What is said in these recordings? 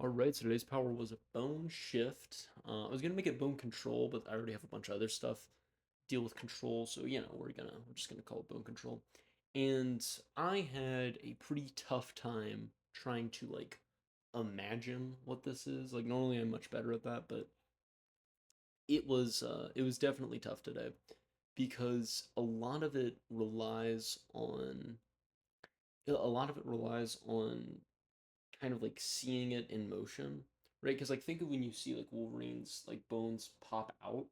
All right, so today's power was a bone shift. I was gonna make it bone control, but I already have a bunch of other stuff deal with control, so we're just gonna call it bone control. And I had a pretty tough time trying to like imagine what this is. Like normally I'm much better at that, but it was definitely tough today because a lot of it relies on kind of like seeing it in motion, right? Because like think of when you see like Wolverine's like bones pop out,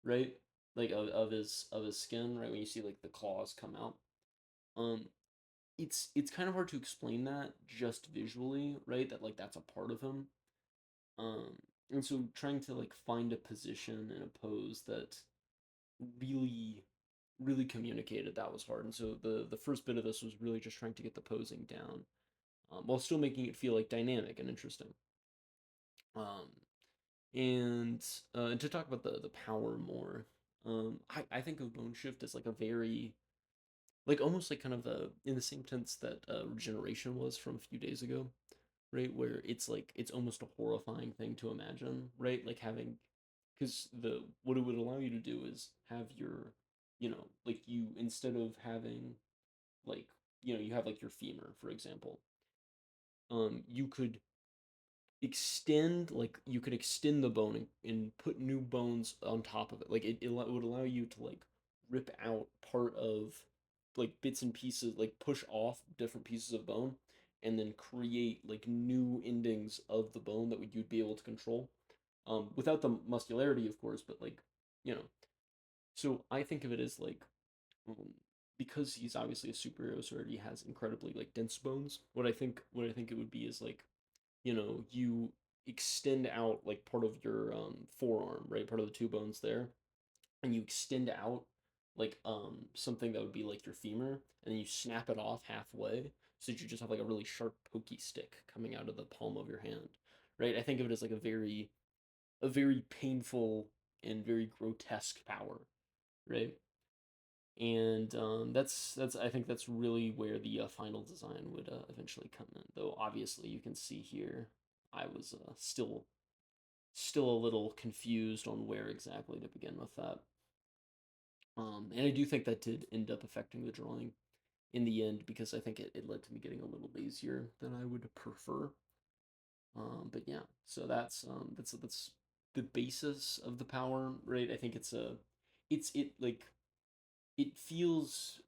right? Like of his skin, right? When you see like the claws come out, um, it's kind of hard to explain that just visually, right? That like that's a part of him, um, and so trying to like find a position and a pose that really really communicated that was hard. And so the first bit of this was really just trying to get the posing down, while still making it feel like dynamic and interesting. Um, and to talk about the power more, I think of Bone Shift as like a very like almost like kind of a in the same sense that Regeneration was from a few days ago, right? Where it's like it's almost a horrifying thing to imagine, right? Like having because the what it would allow you to do is have your like you instead of having like you have like your femur, for example. You could extend the bone and put new bones on top of it. Like it would allow you to like rip out part of like bits and pieces, like push off different pieces of bone and then create like new endings of the bone that you'd be able to control, without the muscularity of course, but like you know so I think of it as like, um, because he's obviously a superhero, so he has incredibly like dense bones. What I think it would be is like, you extend out like part of your forearm, right? Part of the two bones there, and you extend out like something that would be like your femur, and then you snap it off halfway, so that you just have like a really sharp, pokey stick coming out of the palm of your hand, right? I think of it as like a very painful and very grotesque power, right? And that's I think that's really where the final design would eventually come in. Though obviously you can see here, I was still a little confused on where exactly to begin with that. And I do think that did end up affecting the drawing in the end because I think it led to me getting a little lazier than I would prefer. But yeah, so that's the basis of the power, right? I think it feels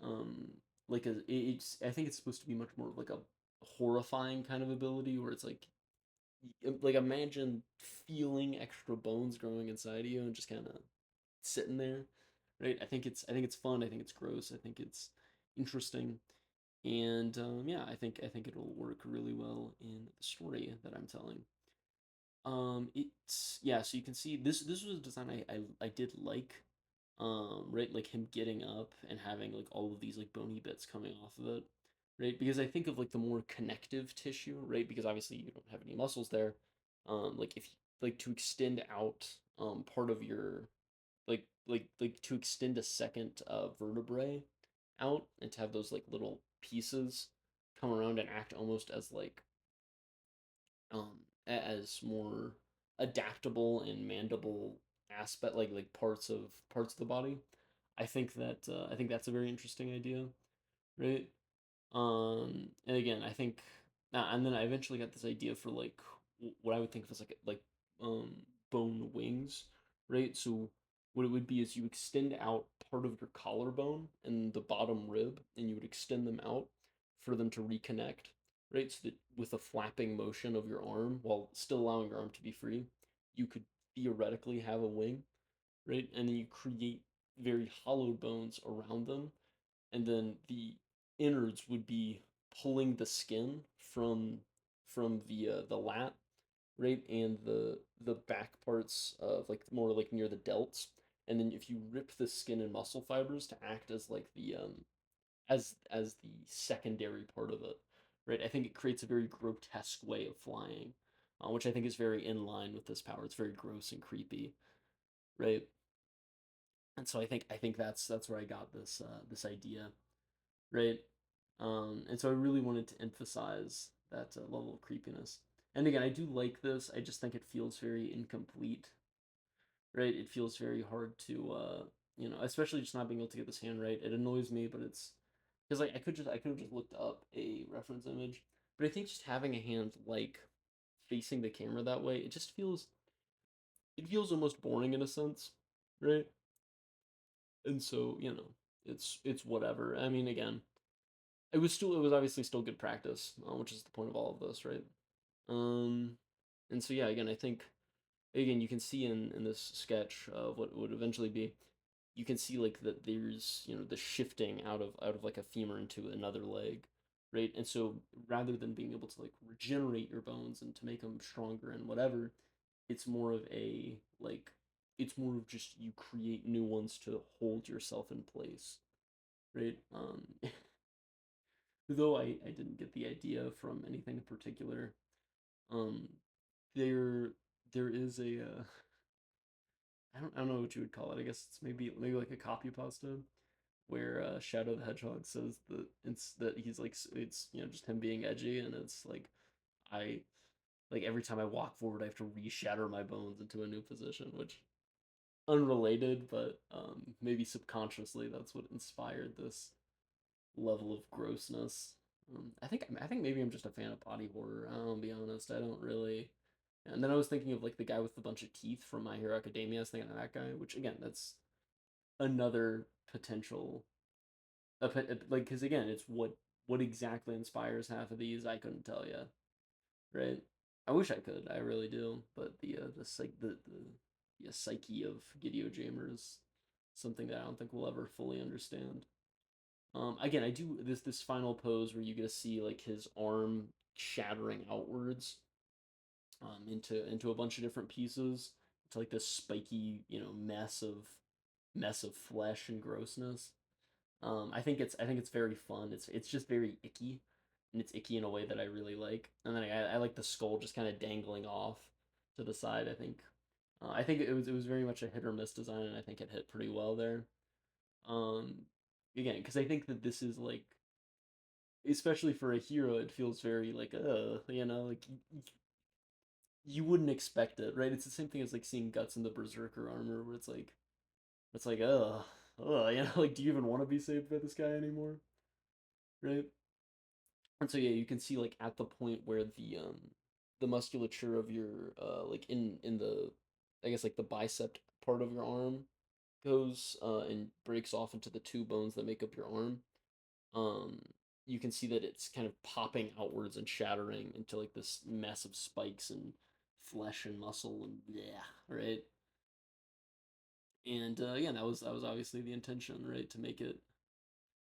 like it's I think it's supposed to be much more of like a horrifying kind of ability where it's like imagine feeling extra bones growing inside of you and just kind of sitting there, right? I think it's fun. I think it's gross. I think it's interesting, and yeah, I think it'll work really well in the story that I'm telling. It's yeah. So you can see this was a design I did like, right, like him getting up and having like all of these like bony bits coming off of it, right? Because I think of like the more connective tissue, right? Because obviously you don't have any muscles there. Like if like to extend out part of your like to extend a second vertebrae out and to have those like little pieces come around and act almost as like um as more adaptable and mandible aspect like parts of the body. I think that's a very interesting idea, right? And again, I think and then I eventually got this idea for like what I would think of as like um bone wings, right? So what it would be is you extend out part of your collarbone and the bottom rib, and you would extend them out for them to reconnect, right? So that with a flapping motion of your arm while still allowing your arm to be free, you could theoretically have a wing, right? And then you create very hollowed bones around them, and then the innards would be pulling the skin from the lat, right, and the back parts of like more like near the delts, and then if you rip the skin and muscle fibers to act as like the as the secondary part of it, right, I think it creates a very grotesque way of flying, which I think is very in line with this power. It's very gross and creepy, right? And so I think that's where I got this idea, right? And so I really wanted to emphasize that level of creepiness. And again, I do like this. I just think it feels very incomplete, right? It feels very hard to, especially just not being able to get this hand right. It annoys me, but it's because like I could have just looked up a reference image, but I think just having a hand like facing the camera that way, it feels almost boring in a sense, right? And so it's whatever. I mean, again, it was obviously still good practice, which is the point of all of this, right? Um, and so yeah, again, I think again you can see in this sketch of what would eventually be, you can see like that there's the shifting out of like a femur into another leg, right? And so rather than being able to like regenerate your bones and to make them stronger and whatever, it's more of a like it's more of just you create new ones to hold yourself in place, right? Though I didn't get the idea from anything in particular. Um, there there is a I don't know what you would call it. I guess it's maybe like a copy pasta where Shadow the Hedgehog says that he's like it's just him being edgy, and it's like I like every time I walk forward I have to re-shatter my bones into a new position, which unrelated, but maybe subconsciously that's what inspired this level of grossness. I think maybe I'm just a fan of body horror. I'll be honest. I don't really. And then I was thinking of like the guy with the bunch of teeth from My Hero Academia. I was thinking of that guy, which again, that's another potential. Like, because again, it's what exactly inspires half of these. I couldn't tell you, right? I wish I could. I really do. But the psyche of Gideo Jamer is something that I don't think we'll ever fully understand. Again, I do this final pose where you get to see like his arm shattering outwards, into a bunch of different pieces to like this spiky, mess of flesh and grossness. I think it's very fun. It's just very icky, and it's icky in a way that I really like. And then I like the skull just kind of dangling off to the side. I think it was very much a hit or miss design, and I think it hit pretty well there. Um, Again, because I think that this is like, especially for a hero, it feels very like like you wouldn't expect it, right? It's the same thing as like seeing guts in the berserker armor, where it's like like do you even want to be saved by this guy anymore, right? And so yeah, you can see like at the point where the musculature of your like in the I guess like the bicep part of your arm goes and breaks off into the two bones that make up your arm. um you can see that it's kind of popping outwards and shattering into like this mess of spikes and flesh and muscle and yeah, right. And again, that was obviously the intention, right, to make it.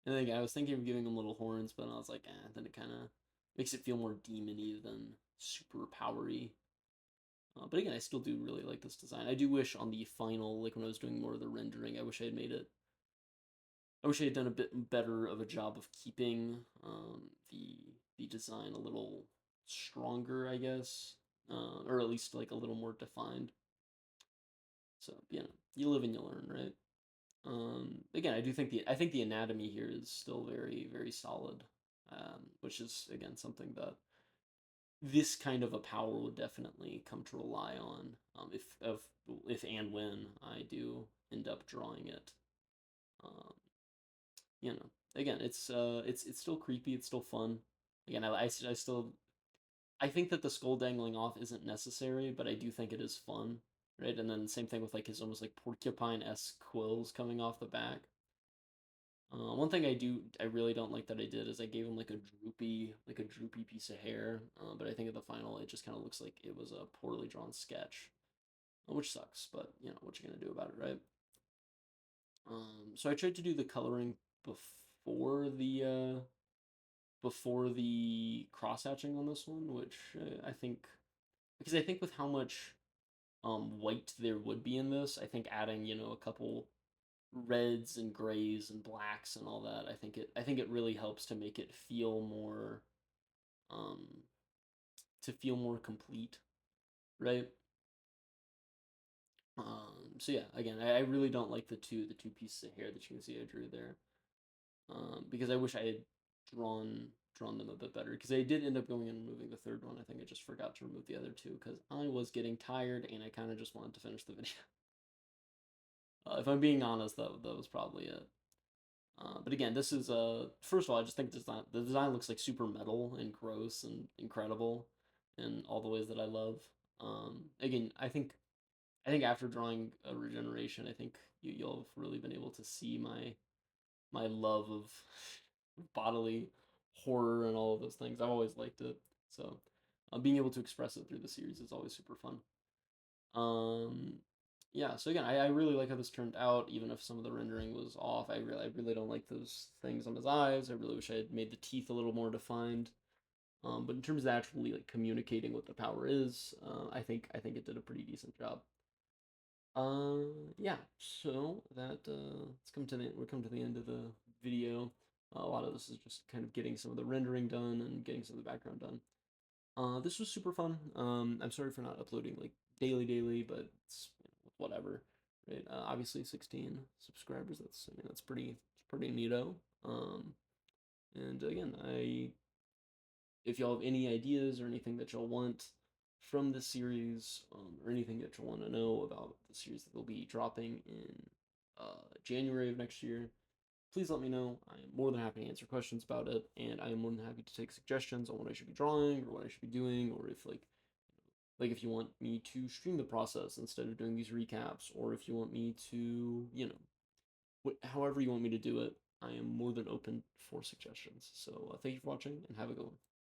And then again, I was thinking of giving him little horns, but I was like, then it kind of makes it feel more demony than super powery. But again, I still do really like this design. I do wish on the final, like when I was doing more of the rendering, I wish I had done a bit better of a job of keeping the design a little stronger, I guess, or at least like a little more defined. So you live and you learn, right? Again, I think the anatomy here is still very very solid, which is again something that this kind of a power would definitely come to rely on, if and when I do end up drawing it. Um, Again, it's still creepy. It's still fun. Again, I still I think that the skull dangling off isn't necessary, but I do think it is fun, right? And then same thing with like his almost like porcupine esque quills coming off the back. One thing I really don't like that I did is I gave him like a droopy piece of hair. But I think at the final it just kind of looks like it was a poorly drawn sketch, which sucks. But what you gonna do about it, right? So I tried to do the coloring before the uh, before the cross hatching on this one, which I think because I think with how much white there would be in this, I think adding a couple reds and grays and blacks and all that, I think it really helps to make it um feel more complete, right? So yeah, again, I really don't like the two pieces of hair that you can see I drew there. Because I wish I had drawn drawn them a bit better because I did end up going and removing the third one. I think I just forgot to remove the other two because I was getting tired and I kind of just wanted to finish the video. If I'm being honest, that was probably it. But again, this is first of all, I just think the design looks like super metal and gross and incredible in all the ways that I love. Again, I think after drawing a regeneration, I think you'll have really been able to see my love of bodily horror and all of those things. I've always liked it, so being able to express it through the series is always super fun. Um, yeah, so again, I really like how this turned out, even if some of the rendering was off. I really don't like those things on his eyes. I really wish I had made the teeth a little more defined. But in terms of actually like communicating what the power is, I think it did a pretty decent job. Yeah. So that let's come to the we're coming to the end of the video. A lot of this is just kind of getting some of the rendering done and getting some of the background done. This was super fun. I'm sorry for not uploading like daily, but it's whatever, right? Obviously, 16 subscribers. That's pretty neato. And again, if y'all have any ideas or anything that y'all want from this series, or anything that you'll want to know about the series that will be dropping in January of next year, please let me know. I am more than happy to answer questions about it, and I am more than happy to take suggestions on what I should be drawing or what I should be doing, or if if you want me to stream the process instead of doing these recaps, or if you want me to, however you want me to do it, I am more than open for suggestions. So thank you for watching and have a good one.